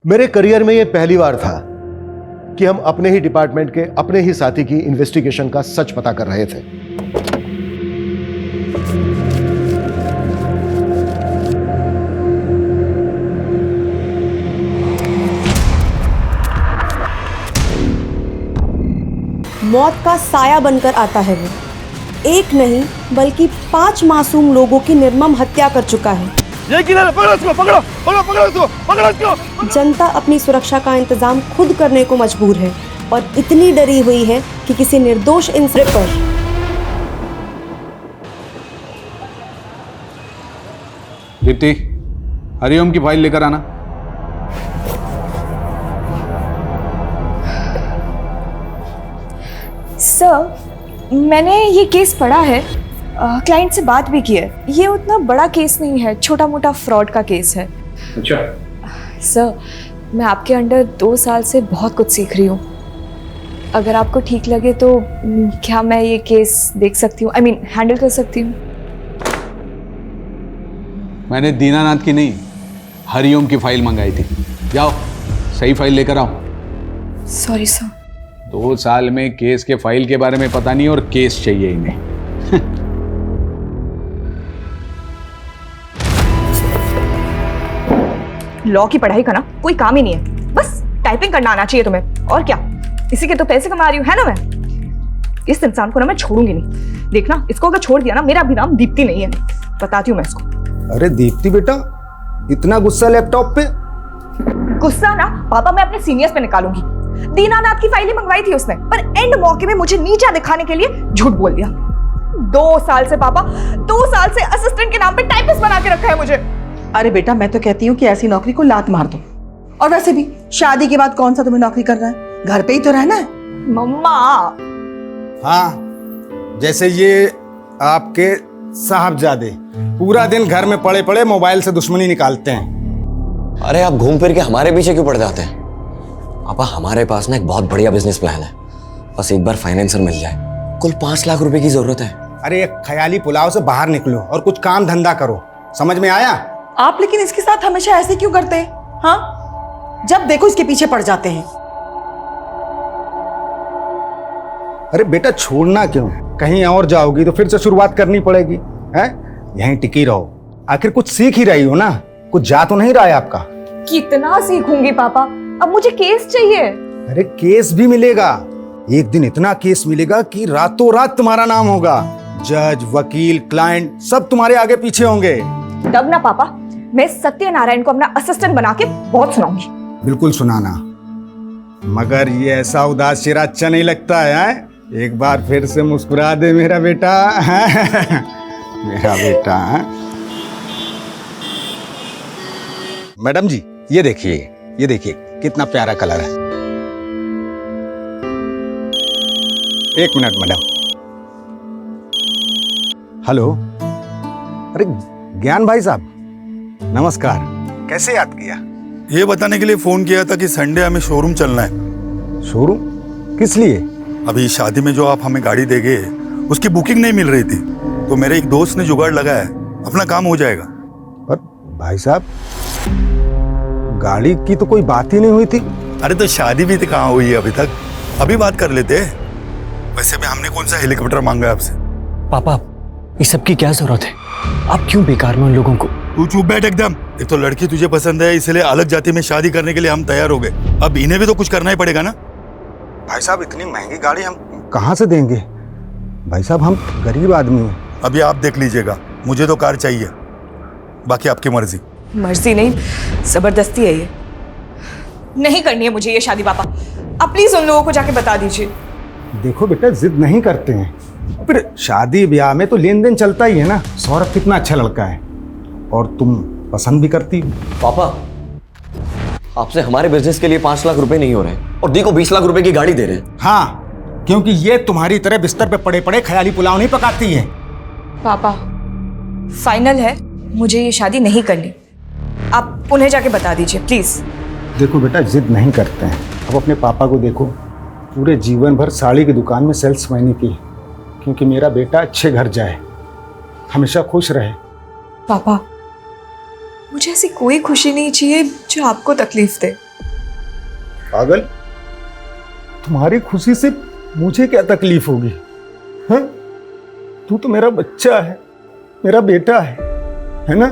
मेरे करियर में यह पहली बार था कि हम अपने ही डिपार्टमेंट के अपने ही साथी की इन्वेस्टिगेशन का सच पता कर रहे थे। मौत का साया बनकर आता है वो। एक नहीं बल्कि 5 मासूम लोगों की निर्मम हत्या कर चुका है। ये किधर? पकड़ो इसको, पकड़ो पकड़ो पकड़ो इसको, पकड़ो इसको। जनता अपनी सुरक्षा का इंतजाम खुद करने को मजबूर है और इतनी डरी हुई है कि किसी निर्दोष इंसान पर दीप्ति, हरिओम की फाइल लेकर आना। सर, मैंने ये केस पढ़ा है, क्लाइंट से बात भी की है। ये उतना बड़ा केस नहीं है, छोटा मोटा फ्रॉड का केस है। अच्छा सर, मैं आपके अंडर 2 साल से बहुत कुछ सीख रही हूँ। अगर आपको ठीक लगे तो क्या मैं ये केस देख सकती हूँ, हैंडल कर सकती हूँ? मैंने दीनानाथ की नहीं, हरिओम की फाइल मंगाई थी। जाओ सही फाइल लेकर आओ। Sorry sir. 2 साल में केस के फाइल के बारे में पता नहीं और केस चाहिए इन्हें। लॉ की पढ़ाई करना कोई काम ही नहीं है, बस टाइपिंग करना आना चाहिए तुम्हें। और क्या, इसी के तो पैसे कमा रही हूँ, है ना? मैं इस इंसान को ना मैं छोड़ूंगी नहीं। देखना, इसको अगर छोड़ दिया ना, मेरा भी नाम दीप्ति नहीं है। बताती हूँ मैं इसको। अरे दीप्ति बेटा, इतना गुस्सा लैपटॉप पे? गुस्सा ना पापा मैं अपने सीनियर्स पे निकालूंगी। दीनानाथ की फाइलें मंगवाई थी उसने, पर एंड मौके में मुझे नीचा दिखाने के लिए झूठ बोल दिया। 2 साल से पापा, 2 साल से असिस्टेंट के नाम पे टाइपिस्ट बना के रखा है मुझे। अरे बेटा, मैं तो कहती हूँ कि ऐसी नौकरी को लात मार दो। और वैसे भी शादी के बाद कौन सा तुम्हें नौकरी करना है? घर पे ही तो रहना है। मम्मा। हाँ, जैसे ये आपके साहबजादे पूरा दिन घर में पड़े पड़े मोबाइल से दुश्मनी निकालते हैं। अरे आप घूम फिर के हमारे पीछे क्यों पड़ जाते हैं? पापा, हमारे पास ना एक बहुत बढ़िया बिजनेस प्लान है, बस एक बार फाइनेंसर मिल जाए। कुल 5 लाख रुपए की जरूरत है। अरे एक ख्याली पुलाव से बाहर निकलो और कुछ काम धंधा करो, समझ में आया? आप लेकिन इसके साथ हमेशा ऐसे क्यों करते हैं? हाँ, जब देखो इसके पीछे पड़ जाते हैं। अरे बेटा, छोड़ना क्यों? कहीं और जाओगी तो फिर से शुरुआत करनी पड़ेगी, हैं? यहीं टिकी रहो, आखिर कुछ सीख ही रही हो ना, कुछ जा तो नहीं रहा है आपका। कितना सीखूंगी पापा, अब मुझे केस चाहिए। अरे केस भी मिलेगा, एक दिन इतना केस मिलेगा कि रातों रात तुम्हारा नाम होगा। जज, वकील, क्लाइंट सब तुम्हारे आगे पीछे होंगे। तब ना पापा, मैं सत्यनारायण को अपना असिस्टेंट बना के बहुत सुनाऊंगी। बिल्कुल सुनाना, मगर ये ऐसा उदास चेहरा अच्छा नहीं लगता है। एक बार फिर से मुस्कुरा दे मेरा बेटा। मेरा बेटा। मैडम जी, ये देखिए कितना प्यारा कलर है। 1 मिनट मैडम। हेलो, अरे ज्ञान भाई साहब, नमस्कार। कैसे याद किया? ये बताने के लिए फोन किया था कि संडे हमें शोरूम चलना है। शोरूम? किस लिए? अभी शादी में जो आप हमें गाड़ी देंगे उसकी बुकिंग नहीं मिल रही थी, तो मेरे एक दोस्त ने जुगाड़ लगाया है, अपना काम हो जाएगा। पर भाई साहब, गाड़ी की तो कोई बात ही नहीं हुई थी। अरे तो शादी भी तो कहाँ हुई है अभी तक, अभी बात कर लेते हैं। वैसे भी हमने कौन सा हेलीकॉप्टर मांगा है आपसे? पापा, इस सब की क्या जरूरत है? आप क्यों बेकार में उन लोगों को? तू चुप बैठ एकदम। एक तो लड़की तुझे पसंद है, इसलिए अलग जाति में शादी करने के लिए हम तैयार हो गए। अब इन्हें भी तो कुछ करना ही पड़ेगा ना। भाई साहब, इतनी महंगी गाड़ी हम कहाँ से देंगे? भाई साहब, हम गरीब आदमी हैं। अभी आप देख लीजिएगा, मुझे तो कार चाहिए, बाकी आपकी मर्जी। मर्जी नहीं, जबरदस्ती है ये। नहीं करनी है मुझे ये शादी पापा, आप प्लीज उन लोगों को जाके बता दीजिए। देखो बेटा, जिद नहीं करते हैं, फिर शादी ब्याह में तो लेन देन चलता ही है ना। सौरभ कितना अच्छा लड़का है और तुम पसंद भी करती हो। पापा, आपसे हमारे बिजनेस के लिए 5 लाख रुपए नहीं हो रहे और दी को 20 लाख रुपए की गाड़ी दे रहे हैं। हाँ, क्योंकि ये तुम्हारी तरह बिस्तर पे पड़े पड़े ख्याली पुलाव नहीं पकाती है। पापा, फाइनल है, मुझे ये शादी नहीं करनी। आप उन्हें जाके बता दीजिए प्लीज। देखो बेटा, जिद नहीं करते हैं। अब अपने पापा को देखो, पूरे जीवन भर साड़ी की दुकान में सेल्समैनी की, क्योंकि मेरा बेटा अच्छे घर जाए, हमेशा खुश रहे। पापा, मुझे ऐसी कोई खुशी नहीं चाहिए जो आपको तकलीफ दे। पागल, तुम्हारी खुशी से मुझे क्या तकलीफ होगी? हाँ, तू तो मेरा बच्चा है, मेरा बेटा है ना?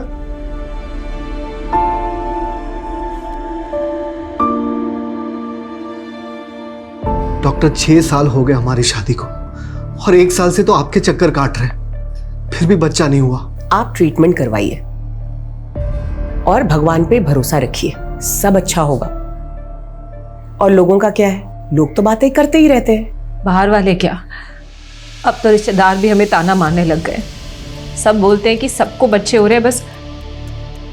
डॉक्टर 6 साल हो गए हमारी शादी को और 1 साल से तो आपके चक्कर काट रहे, फिर भी बच्चा नहीं हुआ। आप ट्रीटमेंट करवाइए और भगवान पे भरोसा रखिए, सब अच्छा होगा। और लोगों का क्या है, लोग तो बातें करते ही रहते हैं। बाहर वाले क्या, अब तो रिश्तेदार भी हमें ताना मारने लग गए। सब बोलते हैं कि सबको बच्चे हो रहे हैं, बस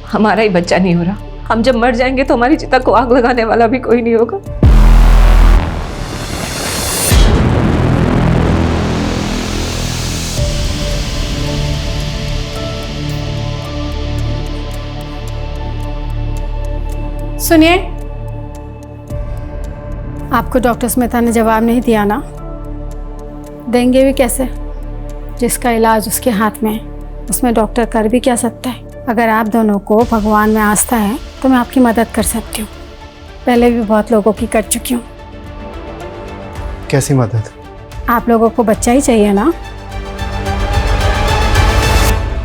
हमारा ही बच्चा नहीं हो रहा। हम जब मर जाएंगे तो हमारी चिता को आग लगाने वाला भी कोई नहीं होगा। सुनिए, आपको डॉक्टर स्मिता ने जवाब नहीं दिया ना? देंगे भी कैसे? जिसका इलाज उसके हाथ में है, उसमें डॉक्टर कर भी क्या सकता है? अगर आप दोनों को भगवान में आस्था है तो मैं आपकी मदद कर सकती हूँ। पहले भी बहुत लोगों की कर चुकी हूँ। कैसी मदद? आप लोगों को बच्चा ही चाहिए ना?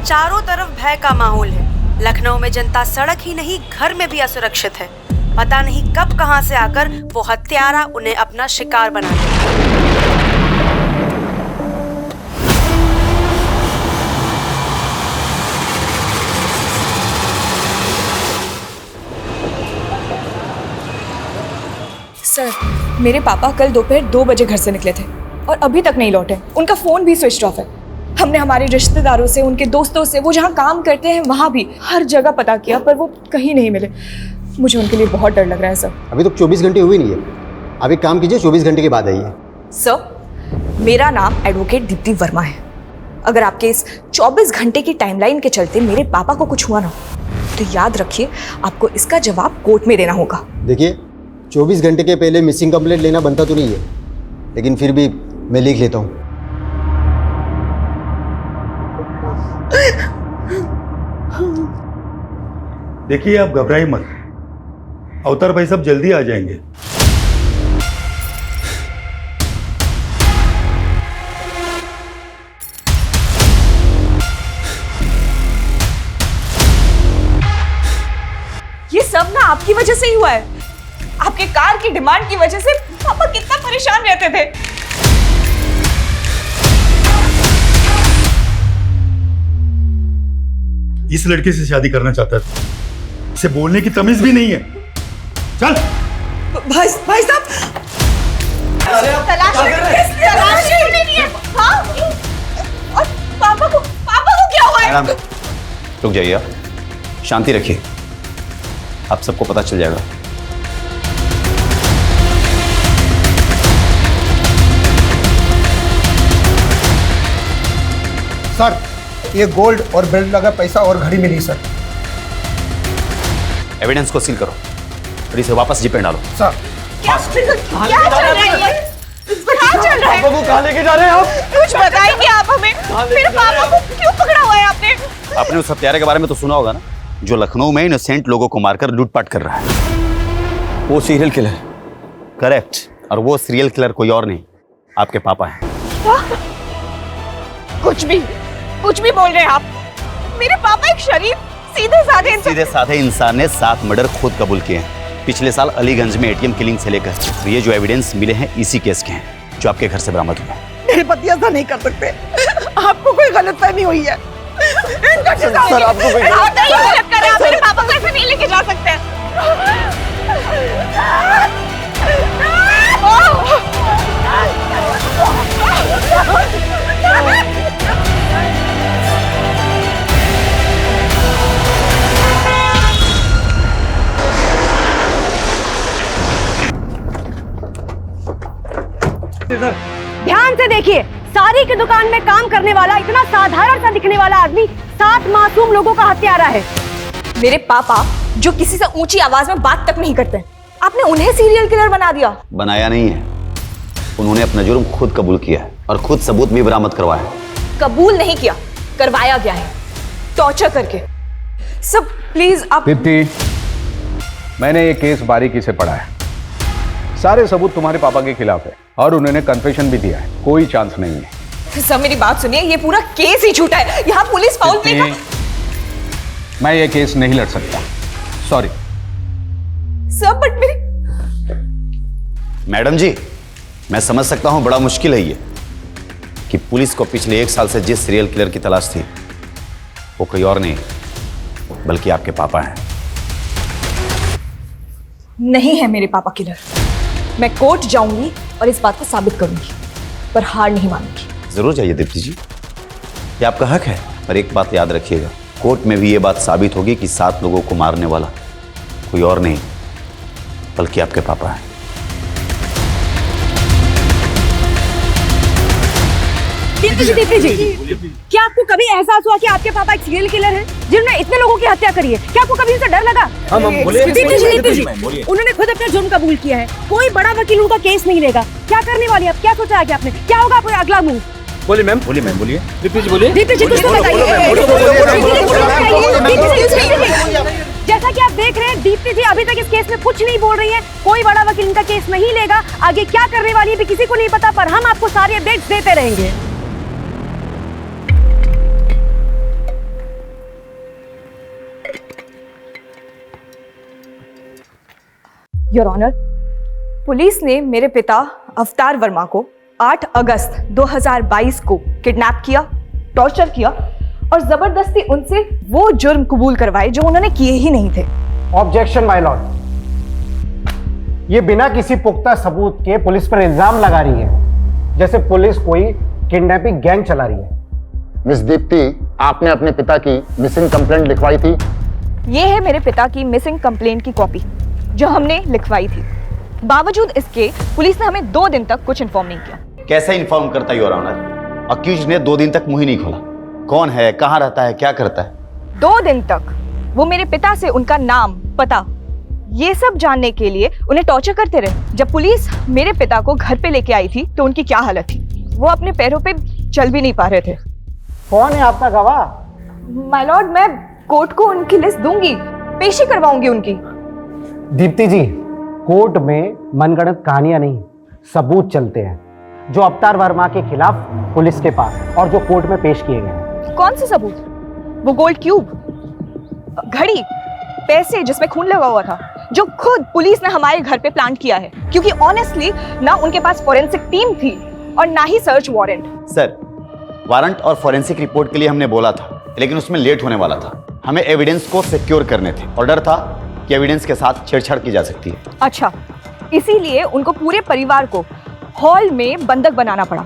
चारों तरफ भय का माहौल है। लखनऊ में जनता सड़क ही नहीं घर में भी असुरक्षित है। पता नहीं कब कहां से आकर वो हत्यारा उन्हें अपना शिकार बना ले। सर, मेरे पापा कल दोपहर 2 बजे घर से निकले थे और अभी तक नहीं लौटे। उनका फोन भी स्विच ऑफ है। हमने हमारे रिश्तेदारों से, उनके दोस्तों से, वो जहाँ काम करते हैं वहाँ भी हर जगह पता किया, पर वो कहीं नहीं मिले। मुझे उनके लिए बहुत डर लग रहा है सर। अभी तो 24 घंटे हुए नहीं है। आप एक काम कीजिए, 24 घंटे के बाद आइए। सर, मेरा नाम एडवोकेट दीप्ति वर्मा है। अगर आपके इस 24 घंटे की टाइमलाइन के चलते मेरे पापा को कुछ हुआ ना, तो याद रखिए आपको इसका जवाब कोर्ट में देना होगा। देखिए, 24 घंटे के पहले मिसिंग कंप्लेंट लेना बनता तो नहीं है, लेकिन फिर भी मैं लिख लेता हूँ। देखिए, आप घबराइए मत, अवतार भाई सब जल्दी आ जाएंगे। ये सब ना आपकी वजह से ही हुआ है। आपके कार की डिमांड की वजह से पापा कितना परेशान रहते थे। इस लड़के से शादी करना चाहता था, इसे बोलने की तमीज भी नहीं है। चल भाई साहब, तलाशी नहीं है। हाँ? और पापा को क्या हुआ है? मैडम, रुक जाइए, आप शांति रखिए, आप सबको पता चल जाएगा। सर, ये गोल्ड और बेल्ट लगा पैसा और घड़ी मिली सर। एविडेंस को सील करो और इसे वापस जीप में डालो। सर, क्या चल रहा है ये? कहाँ चल रहा है? पापा को कहाँ लेके जा रहे हैं आप? कुछ बताएंगे आप हमें? मेरे पापा को क्यों पकड़ा हुआ है आपने? आपने उस हत्यारे के बारे में तो सुना होगा ना, जो लखनऊ में इनोसेंट लोगों को मारकर लूटपाट कर रहा है। वो सीरियल किलर। करेक्ट, और वो सीरियल किलर कोई और नहीं, आपके पापा हैं। कुछ भी बोल रहे हैं आप। मेरे पापा एक शरीफ सीधे साधे इंसान ने 7 मर्डर खुद कबूल किए हैं पिछले साल अलीगंज में एटीएम किलिंग से लेकर। तो ये जो एविडेंस मिले हैं इसी केस के हैं, जो आपके घर से बरामद हुए। मेरे पति ऐसा नहीं कर सकते। आपको कोई गलतफहमी हुई है। सर, आपको कोई आप मेरे पापा को ऐसे नहीं लेके जा सकते। ध्यान से देखिए, सारी की दुकान में काम करने वाला इतना साधारण सा दिखने वाला आदमी 7 मासूम लोगों का हत्यारा है। मेरे पापा जो किसी से ऊंची आवाज में बात तक नहीं करते, आपने उन्हें सीरियल किलर बना दिया। बनाया नहीं है, उन्होंने अपना जुर्म खुद कबूल किया है और खुद सबूत भी बरामद करवाया है। कबूल नहीं किया, करवाया गया है, टॉर्चर करके। सब प्लीज आप। दीप्ति, मैंने ये केस बारीकी से पढ़ा है। सारे सबूत तुम्हारे पापा के खिलाफ है और उन्होंने कन्फेशन भी दिया है, कोई चांस नहीं है। सर मेरी बात सुनिए, ये पूरा केस ही झूठा है। यहाँ पुलिस फाउल प्ले का। मैं ये केस नहीं लड़ सकता, सॉरी। सर बट मेरी। मैडम जी, मैं समझ सकता हूं बड़ा मुश्किल है ये कि पुलिस को पिछले 1 साल से जिस सीरियल किलर की तलाश थी वो कोई और नहीं बल्कि आपके पापा हैं। नहीं है मेरे पापा किलर। मैं कोर्ट जाऊंगी और इस बात को साबित करूंगी, पर हार नहीं मानूंगी। जरूर जाइए दीप्ति जी, ये आपका हक है, पर एक बात याद रखिएगा, कोर्ट में भी ये बात साबित होगी कि 7 लोगों को मारने वाला कोई और नहीं बल्कि आपके पापा हैं। दीप्ति जी, क्या आपको कभी एहसास हुआ कि आपके पापा एक सीरियल किलर हैं जिन्होंने इतने लोगों की हत्या करी है? क्या आपको कभी उनसे डर लगा? दीप्ति जी, उन्होंने खुद अपना जुर्म कबूल किया है, कोई बड़ा वकील उनका केस नहीं लेगा। क्या करने वाली आप? क्या सोचा है आपने? क्या होगा आपका अगला मूव? बोलिए मैम, बोलिए। दीप्ति जी बोलिए। दीप्ति जी कुछ तो बताइए। जैसा कि आप देख रहे हैं, दीप्ति जी अभी तक इस केस में कुछ नहीं बोल रही हैं। कोई बड़ा वकील इनका केस नहीं लेगा। आगे क्या करने वाली है भी किसी को नहीं पता, पर हम आपको सारी अपडेट्स देते रहेंगे। योर ऑनर, पुलिस ने मेरे पिता अवतार वर्मा को 8 अगस्त 2022 को किडनैप किया, टॉर्चर किया और जबरदस्ती उनसे वो जुर्म कबूल करवाए जो उन्होंने किए ही नहीं थे। ऑब्जेक्शन माय लॉर्ड, ये बिना किसी पुख्ता सबूत के पुलिस पर इल्जाम लगा रही है, जैसे पुलिस कोई किडनैपिंग गैंग चला रही है। मिस दीप्ति, आपने अपने पिता की मिसिंग कंप्लेंट लिखवाई थी? ये है मेरे पिता की मिसिंग कंप्लेंट की कॉपी जो हमने लिखवाई थी। बावजूद इसके पुलिस ने हमें 2 दिन तक कुछ इन्फॉर्म नहीं किया। कैसे इन्फॉर्म करता योर ऑनर? अक्यूज्ड ने 2 दिन तक मुंह ही नहीं खोला। कौन है, कहाँ रहता है, क्या करता है? 2 दिन तक वो मेरे पिता से उनका नाम, पता, ये सब जानने के लिए उन्हें टॉर्चर करते रहे। जब पुलिस मेरे पिता को घर पे लेके आई थी तो उनकी क्या हालत थी, वो अपने पैरों पे चल भी नहीं पा रहे थे। कौन है आपका गवाह? माय लॉर्ड, मैं कोर्ट को उनकी लिस्ट दूंगी, पेशी करवाऊंगी उनकी। दीप्ति जी, कोर्ट में मनगढ़ंत कहानियां नहीं, सबूत चलते हैं जो अवतार वर्मा के खिलाफ पुलिस के पास और जो कोर्ट में पेश किए गए। कौन से सबूत? वो गोल्ड क्यूब, घड़ी, पैसे जिसमें खून लगा हुआ था, जो खुद पुलिस ने हमारे घर पे प्लांट किया है, क्योंकि ऑनेस्टली ना उनके पास फोरेंसिक टीम थी और ना ही सर्च वारंट। सर, वारंट और फोरेंसिक रिपोर्ट के लिए हमने बोला था, लेकिन उसमें लेट होने वाला था। हमें एविडेंस को सिक्योर करने थे और डर था कि एविडेंस के साथ छेड़छाड़ की जा सकती है। अच्छा, इसीलिए उनको पूरे परिवार को हॉल में बंधक बनाना पड़ा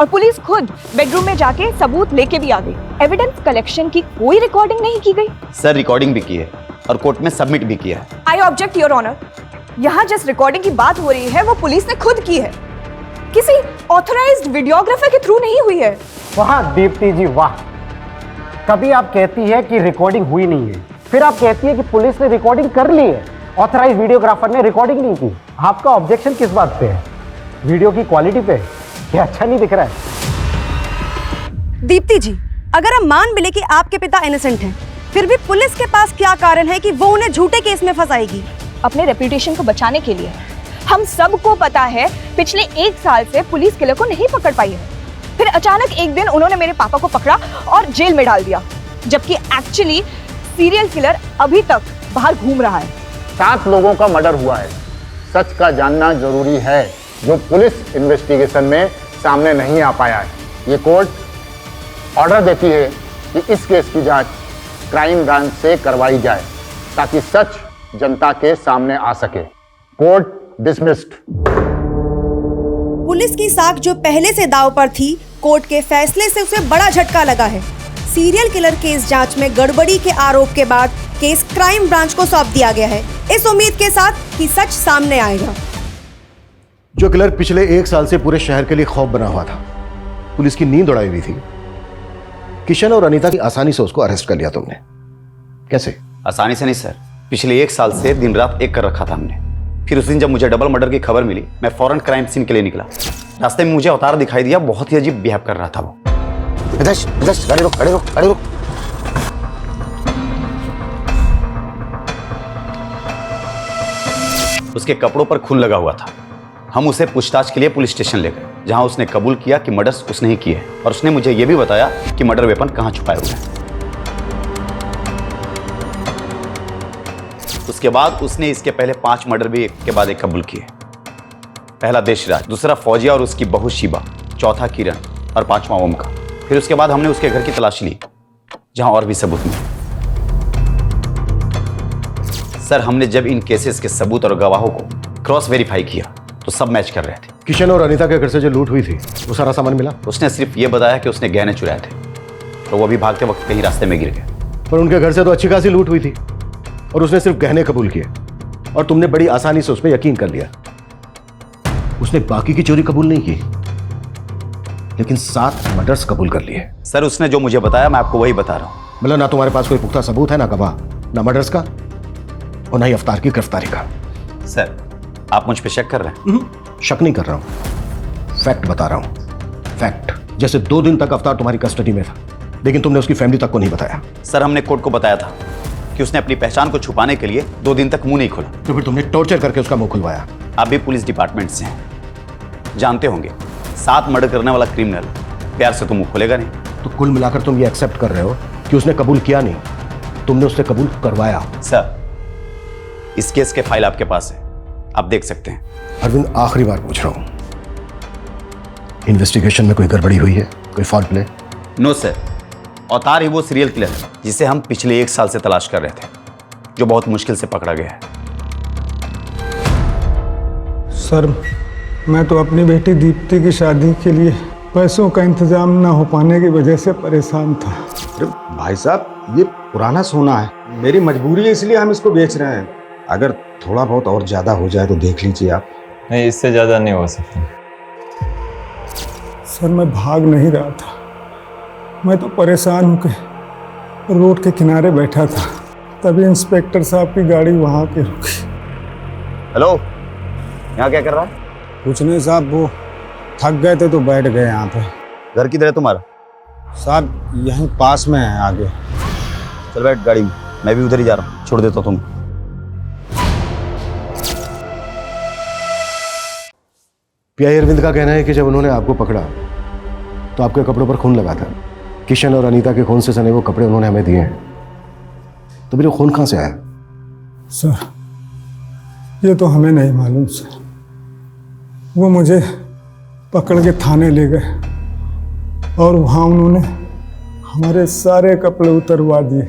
और पुलिस खुद बेडरूम में जाके सबूत लेके भी आ गई। एविडेंस कलेक्शन की कोई रिकॉर्डिंग नहीं की गई। सर, रिकॉर्डिंग भी की है और कोर्ट में सबमिट भी किया है। आई ऑब्जेक्ट योर ऑनर, यहाँ जिस रिकॉर्डिंग की बात हो रही है वो पुलिस ने खुद की है, किसी ऑथराइज्ड वीडियोग्राफर के थ्रू नहीं हुई है। वाह दीप्ति जी वाह, कभी आप कहती है कि रिकॉर्डिंग हुई नहीं है, फिर आप कहती है कि पुलिस ने रिकॉर्डिंग कर ली है, ऑथराइज वीडियोग्राफर ने रिकॉर्डिंग नहीं की। आपका ऑब्जेक्शन किस बात पे है? वीडियो की क्वालिटी पे? क्या अच्छा नहीं दिख रहा है? दीप्ति जी, अगर हम मान भी ले कि आपके पिता इनोसेंट हैं, फिर भी पुलिस के पास क्या कारण है कि वो उन्हें झूठे केस में फंसाएगी? अपने रेपुटेशन को बचाने के लिए। हम सबको पता है पिछले 1 साल से पुलिस किलर को नहीं पकड़ पाई है। फिर अचानक एक दिन उन्होंने मेरे पापा को पकड़ा और जेल में डाल दिया, जबकि एक्चुअली सीरियल किलर अभी तक बाहर घूम रहा है। 7 लोगों का मर्डर हुआ है, सच का जानना जरूरी है, जो पुलिस इन्वेस्टिगेशन में सामने नहीं आ पाया है। ये कोर्ट ऑर्डर देती है कि इस केस की जांच क्राइम ब्रांच से करवाई जाए ताकि सच जनता के सामने आ सके। Court dismissed. पुलिस की साख जो पहले से दांव पर थी, कोर्ट के फैसले से उसे बड़ा झटका लगा है। सीरियल किलर केस जांच में गड़बड़ी के आरोप के बाद केस क्राइम ब्रांच को सौंप दिया गया है, इस उम्मीद के साथ कि सच सामने आएगा। जो किलर पिछले 1 साल से पूरे शहर के लिए खौफ बना हुआ था, पुलिस की नींद उड़ाई हुई थी, किशन और अनीता की आसानी से उसको अरेस्ट कर लिया तुमने। कैसे? आसानी से नहीं सर, पिछले 1 साल से दिन रात एक कर रखा था हमने। फिर उस दिन जब मुझे डबल मर्डर की खबर मिली, मैं फौरन क्राइम सीन के लिए निकला। रास्ते में मुझे अवतार दिखाई दिया, बहुत ही अजीब बिहेव कर रहा था वो। गाड़ी रोक, गाड़ी रोक, गाड़ी रोक। उसके कपड़ों पर खून लगा हुआ था हम उसे पूछताछ के लिए पुलिस स्टेशन ले गए, जहां उसने कबूल किया कि मर्डर्स उसने ही किए और उसने मुझे यह भी बताया कि मर्डर वेपन कहां छुपाए हुए हैं। उसके बाद उसने इसके पहले 5 मर्डर भी एक के बाद एक कबूल किए। पहला देशराज, दूसरा फौजिया और उसकी बहू शिबा, चौथा किरण और 5वां ओमकार। फिर उसके बाद हमने उसके घर की तलाशी ली, जहां और भी सबूत मिले। सर, हमने जब इन केसेस के सबूत और गवाहों को क्रॉस वेरीफाई किया तो सब मैच कर रहे थे। किशन और अनीता के घर से जो लूट हुई थी वो सारा सामान मिला? उसने सिर्फ ये बताया कि उसने गहने चुराए थे, तो वो भी भागते वक्त कहीं रास्ते में गिर गए। पर उनके घर से तो अच्छी खासी लूट हुई थी और उसने सिर्फ गहने कबूल किए और तुमने बड़ी आसानी से उस पर यकीन कर लिया। उसने बाकी की चोरी कबूल नहीं की, लेकिन 7 मर्डर्स कबूल कर लिए। सर, उसने जो मुझे बताया मैं आपको वही बता रहा हूं। मतलब ना तुम्हारे पास कोई पुख्ता सबूत है, ना गवाह, ना मर्डर्स का और ना ही अफ्तार की गिरफ्तारी का। सर, आप मुझ पे शक कर रहे हैं? शक नहीं कर रहा हूं, फैक्ट बता रहा हूं। फैक्ट। जैसे 2 दिन तक अफ्तार तुम्हारी कस्टडी में था, लेकिन तुमने उसकी फैमिली तक को नहीं बताया। सर, हमने कोर्ट को बताया था कि उसने अपनी पहचान को छुपाने के लिए 2 दिन तक मुंह नहीं खोला। तो फिर तुमने टॉर्चर करके उसका मुंह खुलवाया। आप भी पुलिस डिपार्टमेंट से हैं, जानते होंगे 7 मर्डर करने वाला क्रिमिनल प्यार से तो मुंह खोलेगा नहीं। तो कुल मिलाकर तुम ये एक्सेप्ट कर रहे हो कि उसने कबूल किया नहीं, तुमने उससे कबूल करवाया। सर, इस केस के फाइल आपके पास है, आप देख सकते हैं। अरविंद, आखिरी बार पूछ रहा हूं, इन्वेस्टिगेशन में कोई गड़बड़ी हुई है, कोई फॉल्ट प्ले? नो सर, अवतार ही वो सीरियल किलर है जिसे हम पिछले 1 साल से तलाश कर रहे थे, जो बहुत मुश्किल से पकड़ा गया है। सर, मैं तो अपनी बेटी दीप्ति की शादी के लिए पैसों का इंतजाम ना हो पाने की वजह से परेशान था। अरे भाई साहब, ये पुराना सोना है, मेरी मजबूरी है इसलिए हम इसको बेच रहे हैं। अगर थोड़ा बहुत और ज्यादा हो जाए तो देख लीजिए आप। नहीं, इससे ज्यादा नहीं हो सकता। सर, मैं भाग नहीं रहा था, मैं तो परेशान होकर रोड के किनारे बैठा था, तभी इंस्पेक्टर साहब की गाड़ी वहां के रुकी। हेलो, यहाँ क्या कर रहा है? कुछ नहीं साहब, वो थक गए थे तो बैठ गए यहाँ पे। घर किधर है तुम्हारा? साहब, यहीं पास में है आगे। चल बैठ गाड़ी में, मैं भी उधर ही जा रहा हूँ, छोड़ देता तुम। पीआई अरविंद का कहना है कि जब उन्होंने आपको पकड़ा तो आपके कपड़ों पर खून लगा था। किशन और अनीता के खून से सने वो कपड़े उन्होंने हमें दिए हैं, तो मेरे खून कहां से आया? सर, ये तो हमें नहीं मालूम सर। वो मुझे पकड़ के थाने ले गए और वहाँ उन्होंने हमारे सारे कपड़े उतरवा दिए।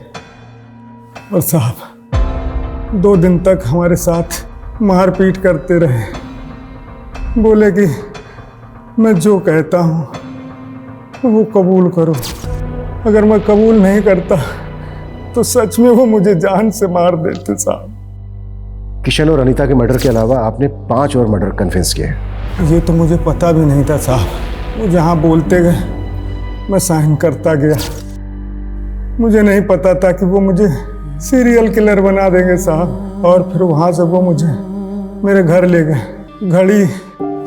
और साहब, 2 दिन तक हमारे साथ मारपीट करते रहे। बोले कि मैं जो कहता हूँ वो कबूल करो, अगर मैं कबूल नहीं करता तो सच में वो मुझे जान से मार देते साहब। किशन और अनीता के मर्डर के अलावा आपने 5 और मर्डर कन्फेस किए। ये तो मुझे पता भी नहीं था साहब, वो जहाँ बोलते गए मैं साइन करता गया। मुझे नहीं पता था कि वो मुझे सीरियल किलर बना देंगे साहब। और फिर वहाँ से वो मुझे मेरे घर ले गए, घड़ी,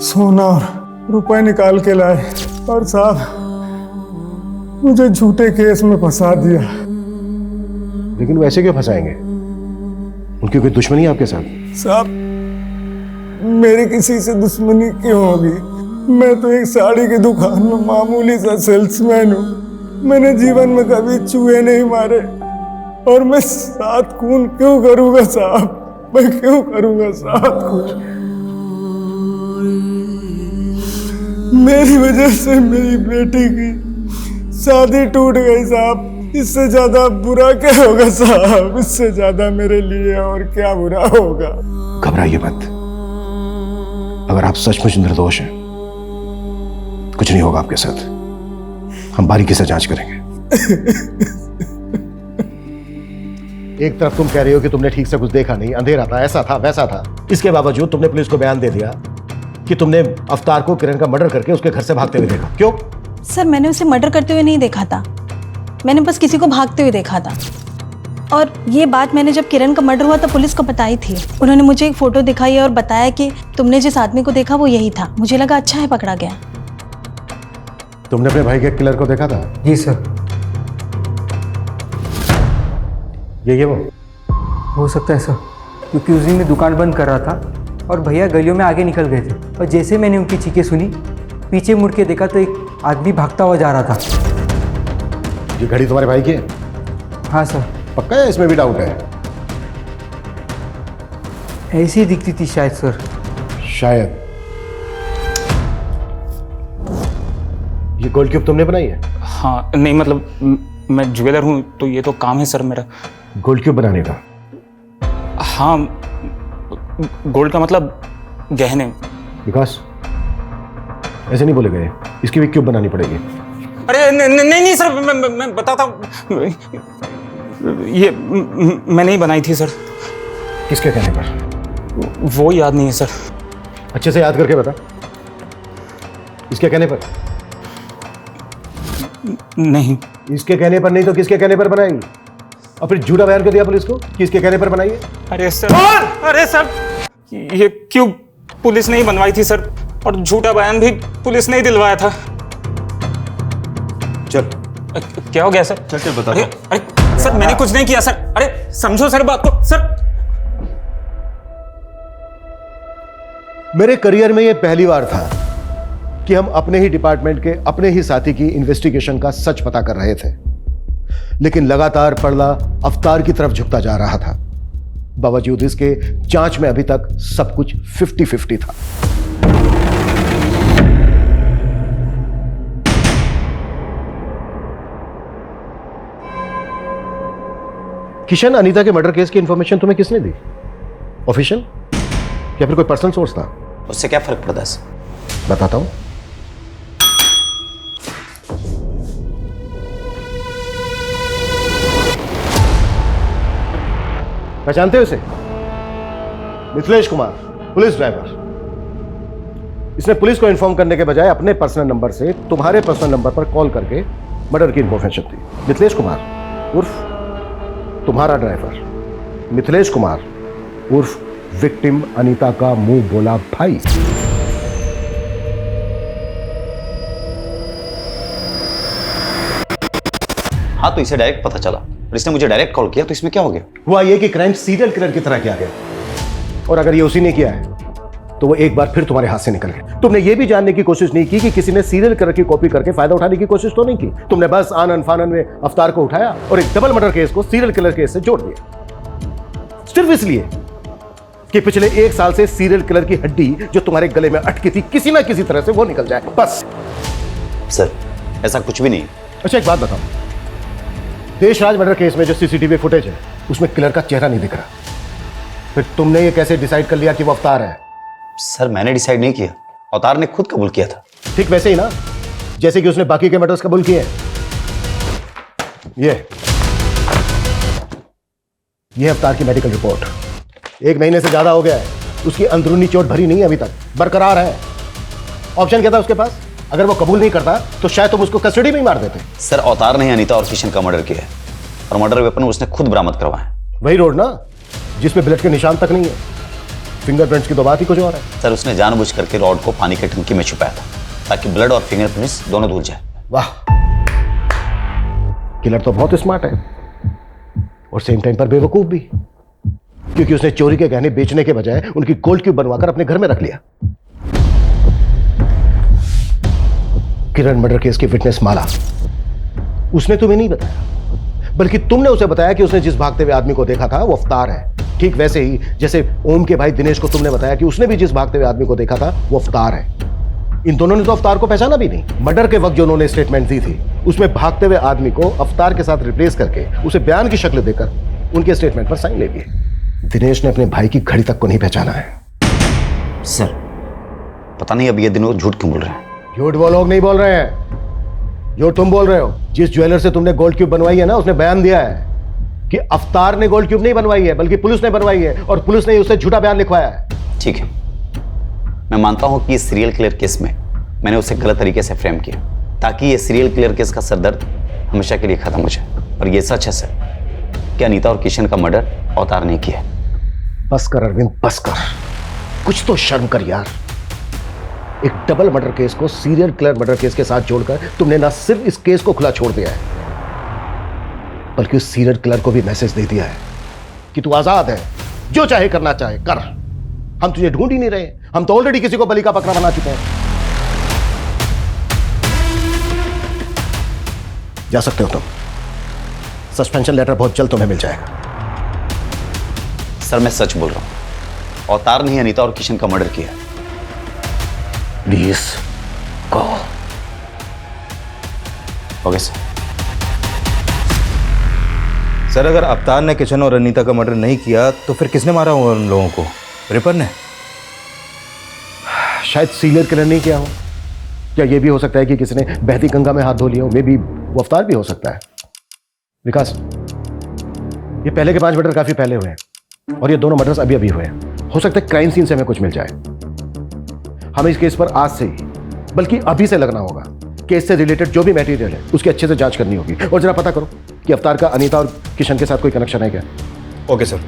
सोना और रुपए निकाल के लाए और साहब मुझे झूठे केस में फंसा दिया। लेकिन वैसे क्यों फंसाएंगे? उनकी कोई दुश्मनी है आपके साथ? साहब, मेरी किसी से दुश्मनी क्यों होगी? मैं तो एक साड़ी की दुकान में मामूली सा सेल्समैन हूँ। मैंने जीवन में कभी चूहे नहीं मारे और मैं 7 खून क्यों करूँगा साहब? मैं क्यों करूँगा 7 खून? मेरी वजह से मेरी बेटी की शादी टूट गई साहब। इससे ज्यादा बुरा क्या होगा साहब? इससे ज्यादा मेरे लिए और क्या बुरा होगा? घबराइए मत, अगर आप सचमुच निर्दोष हैं, कुछ नहीं होगा आपके साथ। हम बारीकी से जांच करेंगे। एक तरफ तुम कह रही हो कि तुमने ठीक से कुछ देखा नहीं, अंधेरा था, ऐसा था, वैसा था। इसके बावजूद तुमने पुलिस को बयान दे दिया कि तुमने अफ्तार को किरण का मर्डर करके उसके घर से भागते हुए देखा। क्यों? सर, मैंने उसे मर्डर करते हुए नहीं देखा था, मैंने बस किसी को भागते हुए देखा था। और ये बात मैंने जब किरण का मर्डर हुआ तो पुलिस को बताई थी। उन्होंने मुझे एक फ़ोटो दिखाई और बताया कि तुमने जिस आदमी को देखा वो यही था। मुझे लगा अच्छा है पकड़ा गया। तुमने अपने भाई के किलर को देखा था? जी सर। ये वो हो सकता है सर, क्योंकि उस दिन मैं दुकान बंद कर रहा था और भैया गलियों में आगे निकल गए थे। और जैसे मैंने उनकी चीखें सुनी, पीछे मुड़ के देखा तो एक आदमी भागता हुआ जा रहा था। ये घड़ी तुम्हारे भाई की है? हाँ सर। पक्का है? इसमें भी डाउट है? ऐसी ही दिखती थी शायद सर। शायद। ये गोल्ड क्यूब तुमने बनाई है? हाँ, नहीं मतलब मैं ज्वेलर हूँ तो ये तो काम है सर मेरा। गोल्ड क्यूब बनाने का? हाँ, गोल्ड का मतलब गहने। विकास, ऐसे नहीं बोले गए, इसकी भी क्यूब बनानी पड़ेगी। अरे नहीं सर, मैं बताता हूँ। ये मैं नहीं बनाई थी सर। किसके कहने पर? वो याद नहीं है सर। अच्छे से याद करके बता। इसके कहने पर? नहीं। इसके कहने पर नहीं तो किसके कहने पर बनाई? और फिर झूठा बयान कर दिया पुलिस को कि इसके कहने पर बनाई है? अरे सर ये क्यों पुलिस ने ही बनवाई थी सर, और झूठा बयान भी पुलिस ने ही दिलवाया था। चल। क्या हो गया सर? चल बता। अरे सर मैंने कुछ नहीं किया सर। अरे समझो सर बात को सर। मेरे करियर में यह पहली बार था कि हम अपने ही डिपार्टमेंट के अपने ही साथी की इन्वेस्टिगेशन का सच पता कर रहे थे, लेकिन लगातार पड़ला अवतार की तरफ झुकता जा रहा था। बावजूद इसके जांच में अभी तक सब कुछ 50-50 था। किशन, अनीता के मर्डर केस की इंफॉर्मेशन तुम्हें किसने दी? ऑफिशियल या फिर कोई पर्सनल सोर्स था? उससे क्या फर्क पड़ता है सर? बताता हूं। पहचानते हो इसे? Mithilesh Kumar, police driver. इसने पुलिस को इन्फॉर्म करने के बजाय अपने पर्सनल नंबर से तुम्हारे पर्सनल नंबर पर कॉल करके मर्डर की इंफॉर्मेशन दी। मिथिलेश कुमार उर्फ तुम्हारा ड्राइवर, मिथिलेश कुमार उर्फ विक्टिम अनीता का मुंह बोला भाई। हाँ, तो इसे डायरेक्ट पता चला और इसने मुझे डायरेक्ट कॉल किया, तो इसमें क्या हो गया? हुआ ये कि क्राइम सीरियल किलर की तरह किया गया, और अगर ये उसी ने किया है तो वो एक बार फिर तुम्हारे हाथ से निकल गया। तुमने ये भी जानने की कोशिश नहीं की कि किसी ने सीरियल किलर की कॉपी करके फायदा उठाने की कोशिश तो नहीं की। तुमने बस आनन फानन में अवतार को उठाया और एक डबल मर्डर केस को सीरियल किलर केस से जोड़ दिया, सिर्फ इसलिए कि पिछले 1 साल से सीरियल किलर की हड्डी जो तुम्हारे गले में अटकी थी किसी ना किसी तरह से वो निकल जाए, बस। सर ऐसा कुछ भी नहीं। अच्छा एक बात बताओ, देशराज मर्डर केस में जो सीसीटीवी फुटेज है उसमें किलर का चेहरा नहीं दिख रहा, फिर तुमने ये कैसे डिसाइड कर लिया कि वो अवतार है? सर मैंने डिसाइड नहीं किया, अवतार ने खुद कबूल किया था। ठीक वैसे ही ना जैसे कि उसने बाकी के मर्डर्स कबूल किए हैं। ये अवतार की मेडिकल रिपोर्ट 1 महीने से ज्यादा हो गया है, उसकी अंदरूनी चोट भरी नहीं है, अभी तक बरकरार है। ऑप्शन क्या था उसके पास? अगर वो कबूल नहीं करता तो शायद तुम उसको कस्टडी में ही मार देते। सर अवतार ने अनीता और किशन का मर्डर किया है और मर्डर वेपन उसने खुद बरामद करवाया। वही रोड ना जिसमें ब्लड के निशान तक नहीं है, फिंगरप्रिंट्स की तो बात ही कुछ और है। सर उसने जानबूझ करके रॉड को पानी की टंकी में छुपाया था ताकि ब्लड और फिंगरप्रिंट्स दोनों धुल जाए। वाह, किलर तो बहुत स्मार्ट है और सेम टाइम पर बेवकूफ भी, क्योंकि उसने चोरी के गहने बेचने के बजाय उनकी गोल्ड क्यूब बनवाकर अपने घर में रख लिया। किरण मर्डर केस की विटनेस माला, उसने तुम्हें नहीं बताया बल्कि तुमने उसे बताया कि उसने जिस भागते हुए आदमी को देखा था वो अवतार है। ठीक वैसे ही जैसे ओम के भाई दिनेश को तुमने बताया कि उसने भी जिस भागते हुए आदमी को देखा था वो अवतार है। इन दोनों ने तो अवतार को पहचाना भी नहीं। मर्डर के वक्त जो उन्होंने स्टेटमेंट दी थी उसमें भागते हुए आदमी को अवतार के साथ रिप्लेस करके उसे बयान की शक्ल देकर उनके स्टेटमेंट पर साइन ले लिए। दिनेश ने अपने भाई की घड़ी तक को नहीं पहचाना है। सर पता नहीं अब ये दिनों झूठ क्यों बोल रहे हैं। झूठ वो लोग नहीं बोल रहे हैं जो तुम बोल रहे हो। जिस ज्वेलर से तुमने गोल्ड क्यूब बनवाई है ना, उसने बयान दिया है कि अवतार ने गोल्ड क्यूब नहीं बनवाई है बल्कि पुलिस ने बनवाई है, और पुलिस ने उससे झूठा बयान लिखवाया है। ठीक है, मैं मानता हूं कि इस सीरियल किलर केस में मैंने उसे गलत तरीके से फ्रेम किया ताकि ये सीरियल किलर केस का सरदर्द हमेशा के लिए खत्म हो जाए। और ये सच है सर कि अनीता और किशन का मर्डर अवतार ने किया। बस कर अरविंद, बस कर, कुछ तो शर्म कर यार। एक डबल मर्डर केस को सीरियल किलर मर्डर केस के साथ जोड़कर तुमने ना सिर्फ इस केस को खुला छोड़ दिया है बल्कि उस सीरियल किलर को भी मैसेज दे दिया है कि तू आजाद है, जो चाहे करना चाहे कर, हम तुझे ढूंढ ही नहीं रहे, हम तो ऑलरेडी किसी को बलि का बकरा बना चुके हैं। जा सकते हो तुम, सस्पेंशन लेटर बहुत जल्द तुम्हें मिल जाएगा। सर मैं सच बोल रहा हूं, अवतार ने अनीता और किशन का मर्डर किया। Please go. Okay sir. Sir अगर अवतार ने किशन और अनीता का मर्डर नहीं किया तो फिर किसने मारा होगा उन लोगों को? रिपर ने? शायद सीनियर किलर नहीं किया हो। क्या ये भी हो सकता है कि किसी ने बहती गंगा में हाथ धो लिया हो? मे बी वो अवतार भी हो सकता है। विकास, ये पहले के 5 मर्डर काफी पहले हुए हैं और ये दोनों मर्डर्स अभी अभी हुए हैं। हो सकता है क्राइम सीन से हमें कुछ मिल जाए। हमें इस केस पर आज से ही, बल्कि अभी से लगना होगा। केस से रिलेटेड जो भी मटेरियल है उसकी अच्छे से जांच करनी होगी और जरा पता करो कि अवतार का अनीता और किशन के साथ कोई कनेक्शन है क्या। Okay sir.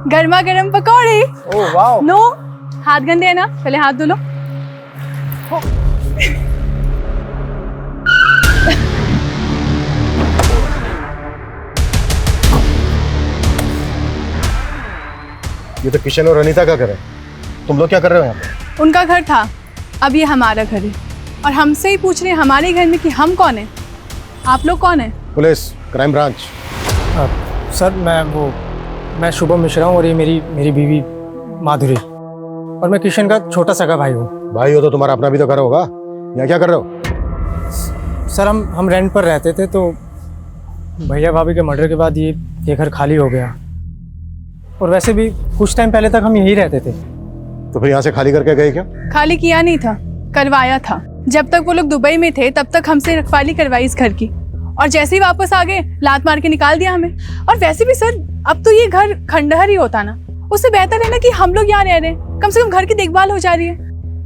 गर्मा गर्म पकौड़े। ओह वाह। नो, हाथ गंदे है ना, पहले हाथ धो लो। ये तो किशन और अनीता का घर है, तुम लोग क्या कर रहे हो यहाँ पे? उनका घर था, अब ये हमारा घर है और हमसे ही पूछ रहे हैं हमारे घर में कि हम कौन है। आप लोग कौन है? Police, crime branch. सर मैं शुभम मिश्रा हूँ और ये मेरी बीवी माधुरी, और मैं किशन का छोटा सगा भाई हूँ। भाई हो तो तुम्हारा अपना भी तो घर होगा, यहाँ क्या कर रहे हो? सर हम रेंट पर रहते थे, तो भैया भाभी के मर्डर के बाद ये घर खाली हो गया, और वैसे भी कुछ टाइम पहले तक हम यहीं रहते थे। तो फिर यहाँ से खाली करके गए क्यों? खाली किया नहीं था, करवाया था। जब तक वो लोग दुबई में थे तब तक हमसे रखवाली करवाई इस घर की, और जैसे ही वापस आ गए लात मार के निकाल दिया हमें। और वैसे भी सर अब तो ये घर खंडहर ही होता ना, उससे बेहतर है ना कि हम लोग यहाँ रह रहे हैं, कम से कम घर की देखभाल हो जा रही है।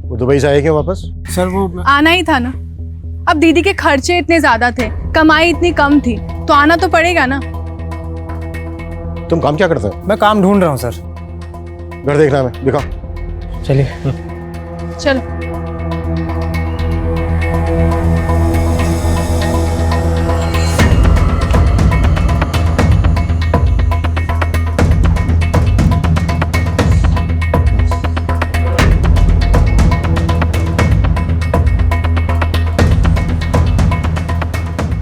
वो दुबई से आए क्यों वापस? सर वो आना ही था ना, अब दीदी के खर्चे इतने ज्यादा थे, कमाई इतनी कम थी, तो आना तो पड़ेगा ना। तुम काम क्या करते हो? मैं काम ढूंढ रहा हूँ सर। घर देखना है, दिखाओ। चलिए। चलो।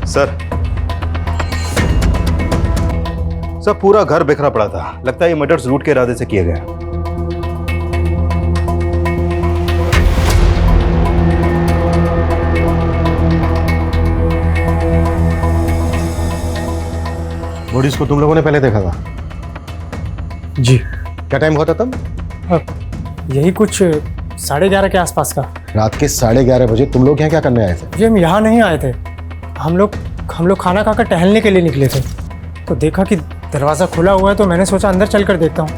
सर पूरा घर बिखरा पड़ा था, लगता है ये मर्डर्स लूट के इरादे से किया गया। बॉडीज को तुम लोगों ने पहले देखा था? जी। क्या टाइम हुआ था तब? यही कुछ 11:30 के आसपास का। रात के 11:30 बजे तुम लोग यहाँ क्या करने आए थे? जी हम यहाँ नहीं आए थे, हम लोग खाना खाकर टहलने के लिए निकले थे, तो देखा कि दरवाजा खुला हुआ है, तो मैंने सोचा अंदर चलकर देखता हूँ।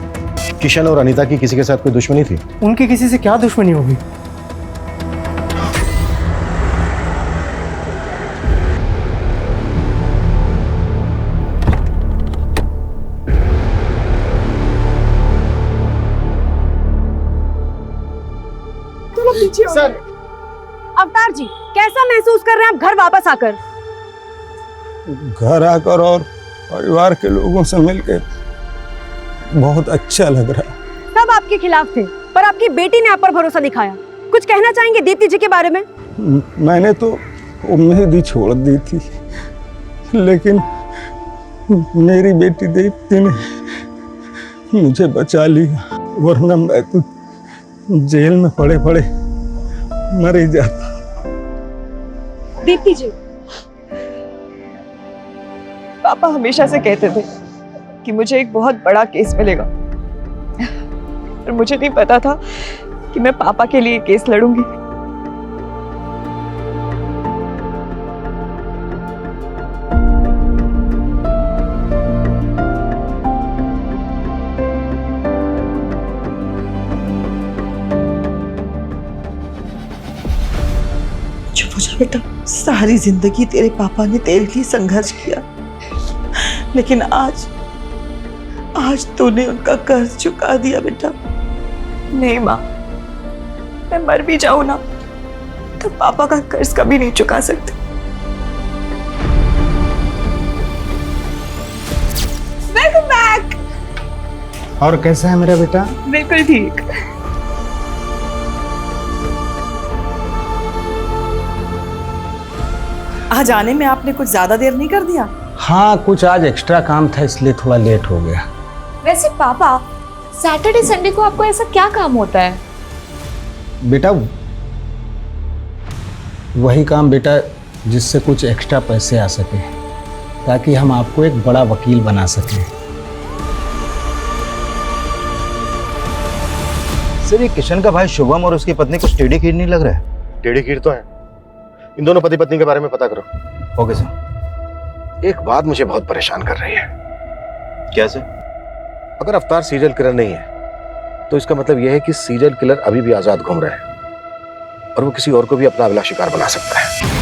किशन और अनीता की किसी के साथ कोई दुश्मनी थी? उनकी किसी से क्या दुश्मनी होगी? सर, अवतार जी कैसा महसूस कर रहे हैं आप घर वापस आकर? घर आकर और परिवार के लोगों से मिलकर बहुत अच्छा लग रहा है। सब आपके खिलाफ थे, पर आपकी बेटी ने आप पर भरोसा दिखाया। कुछ कहना चाहेंगे दीप्ति जी के बारे में? मैंने तो उम्मीद ही छोड़ दी थी, लेकिन मेरी बेटी दीप्ति ने मुझे बचा लिया, वरना मैं तो जेल में पड़े पड़े मर ही जाता। दीप्ति जी, पापा हमेशा से कहते थे कि मुझे एक बहुत बड़ा केस मिलेगा, पर मुझे नहीं पता था कि मैं पापा के लिए केस लड़ूंगी। चुप हो जा बेटा, सारी जिंदगी तेरे पापा ने तेरे लिए संघर्ष किया, लेकिन आज तूने उनका कर्ज चुका दिया बेटा। नहीं माँ, मैं मर भी जाऊं ना तो पापा का कर्ज कभी नहीं चुका सकती। Welcome back. और कैसा है मेरा बेटा? बिल्कुल ठीक। आज आने में आपने कुछ ज्यादा देर नहीं कर दिया? हाँ, कुछ आज एक्स्ट्रा काम था इसलिए थोड़ा लेट हो गया। वैसे पापा, सैटरडे संडे को आपको ऐसा क्या काम होता है? बेटा वही काम बेटा जिससे कुछ एक्स्ट्रा पैसे आ सके, ताकि हम आपको एक बड़ा वकील बना सकें। सर, ये किशन का भाई शुभम और उसकी पत्नी कुछ टेढ़ी खीर नहीं लग रहा है? टेढ़ी खीर तो है। इन दोनों पति पत्नी के बारे में पता करो। Okay sir. एक बात मुझे बहुत परेशान कर रही है। क्या सर? अगर अवतार सीरियल किलर नहीं है तो इसका मतलब यह है कि सीरियल किलर अभी भी आजाद घूम रहा है और वो किसी और को भी अपना अगला शिकार बना सकता है।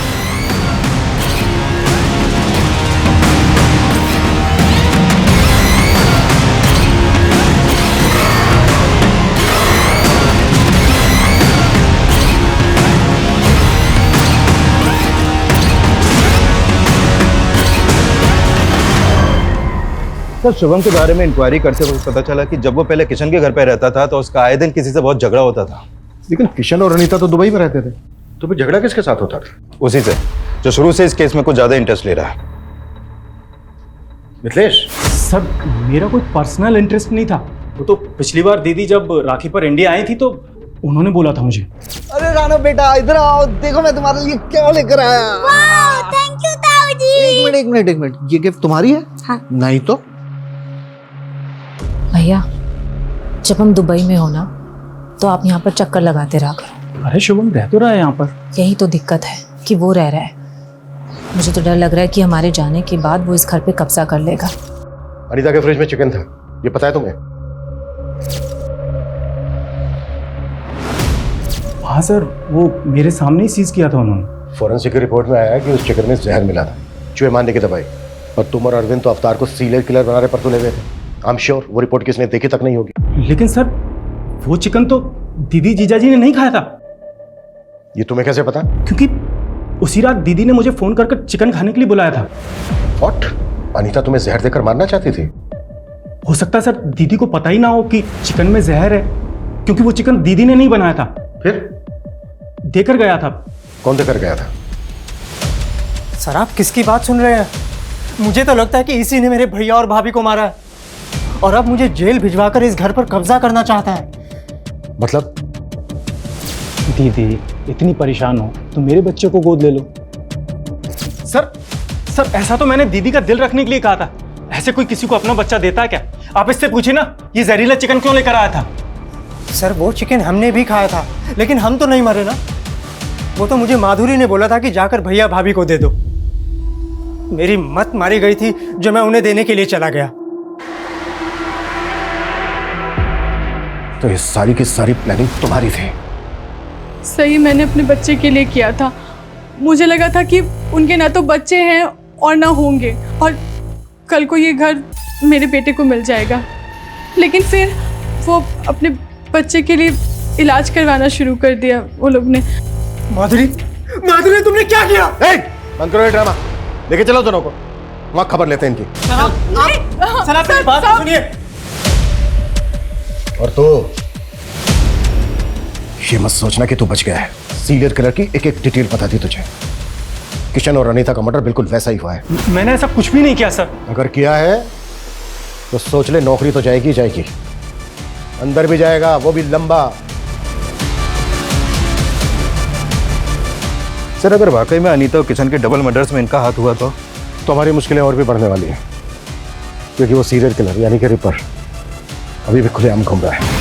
सर, शुभम के बारे में इंक्वायरी करते हुए पता चला कि जब वो पहले किशन के घर पे रहता था तो उसका आए दिन किसी से बहुत झगड़ा होता था। लेकिन किशन और अनीता तो दुबई में रहते थे, तो फिर झगड़ा किसके साथ होता था? उसी से, जो शुरू से इस केस में कुछ ज्यादा इंटरेस्ट ले रहा है। मिथिलेश, सर मेरा कोई पर्सनल इंटरेस्ट नहीं था। वो तो पिछली बार दीदी जब राखी पर इंडिया आई थी तो उन्होंने बोला था मुझे। अरे राणा बेटा इधर आओ, देखो मैं तुम्हारे लिए क्या लेकर आया। थैंक यू ताऊ जी। एक मिनट, ये गिफ्ट तुम्हारी है? हाँ। नहीं तो भैया, जब हम दुबई में हो ना तो आप यहाँ पर चक्कर लगाते रहा करो। अरे शुभम रह तो रहा है यहाँ पर। यही तो दिक्कत है कि वो रह रहा है। मुझे तो डर लग रहा है कि हमारे जाने के बाद वो इस घर पे कब्जा कर लेगा। अनीता के फ्रिज में चिकन था, ये पता है तुम्हें? हाँ सर, वो मेरे सामने ही सीज किया था उन्होंने। फॉरेंसिक की रिपोर्ट में आया है कि उस चिकन में जहर मिला था, चूहे मारने की दवाई। और तुम और अरविंद तो अवतार को सीरियल किलर बनाने पर तुले हुए थे। आई एम श्योर वो रिपोर्ट किसने देखी तक नहीं होगी। लेकिन सर, वो चिकन तो दीदी जीजाजी ने नहीं खाया था। ये तुम्हें कैसे पता? क्योंकि उसी रात दीदी ने मुझे फोन कर चिकन खाने के लिए बुलाया था। व्हाट? अनीता तुम्हें जहर देकर मारना चाहती थी? हो सकता है सर दीदी को पता ही ना हो कि चिकन में जहर है, क्योंकि वो चिकन दीदी ने नहीं बनाया था। फिर देकर गया था। कौन देकर गया था? सर आप किसकी बात सुन रहे हैं? मुझे तो लगता है कि इसी ने मेरे भैया और भाभी को मारा है और अब मुझे जेल भिजवाकर इस घर पर कब्जा करना चाहता है। मतलब? दीदी इतनी परेशान हो तो मेरे बच्चे को गोद ले लो। सर ऐसा तो मैंने दीदी का दिल रखने के लिए कहा था। ऐसे कोई किसी को अपना बच्चा देता है क्या? आप इससे पूछिए ना, ये जहरीला चिकन क्यों लेकर आया था? सर वो चिकन हमने भी खाया था, लेकिन हम तो नहीं मरे ना। वो तो मुझे माधुरी ने बोला था कि जाकर भैया भाभी को दे दो। मेरी मत मारी गई थी जो मैं उन्हें देने के लिए चला गया। तो ये सारी की सारी प्लानिंग तुम्हारी थी? सही मैंने अपने बच्चे के लिए किया था। मुझे लगा था कि उनके ना तो बच्चे हैं और ना होंगे, और कल को ये घर मेरे बेटे को मिल जाएगा। लेकिन फिर वो अपने बच्चे के लिए इलाज करवाना शुरू कर दिया वो लोग ने। माधुरी तुमने क्या किया? बंद करो ये ड्रामा, लेके चलो दोनों को, वहां खबर लेते हैं इनकी। सर आप मेरी बात सुनिए। और तो ये मत सोचना कि तू बच गया है। सीरियल किलर की एक एक डिटेल पता थी तुझे। किशन और अनीता का मर्डर बिल्कुल वैसा ही हुआ है। मैंने ऐसा कुछ भी नहीं किया सर। अगर किया है तो सोच ले, नौकरी तो जाएगी जाएगी, अंदर भी जाएगा, वो भी लंबा। सर अगर वाकई में अनीता और किशन के डबल मर्डर्स में इनका हाथ हुआ तो हमारी मुश्किलें और भी बढ़ने वाली हैं, क्योंकि वो सीरियल किलर यानी कि रिपर अभी भी खुलेआम घूम रहा है।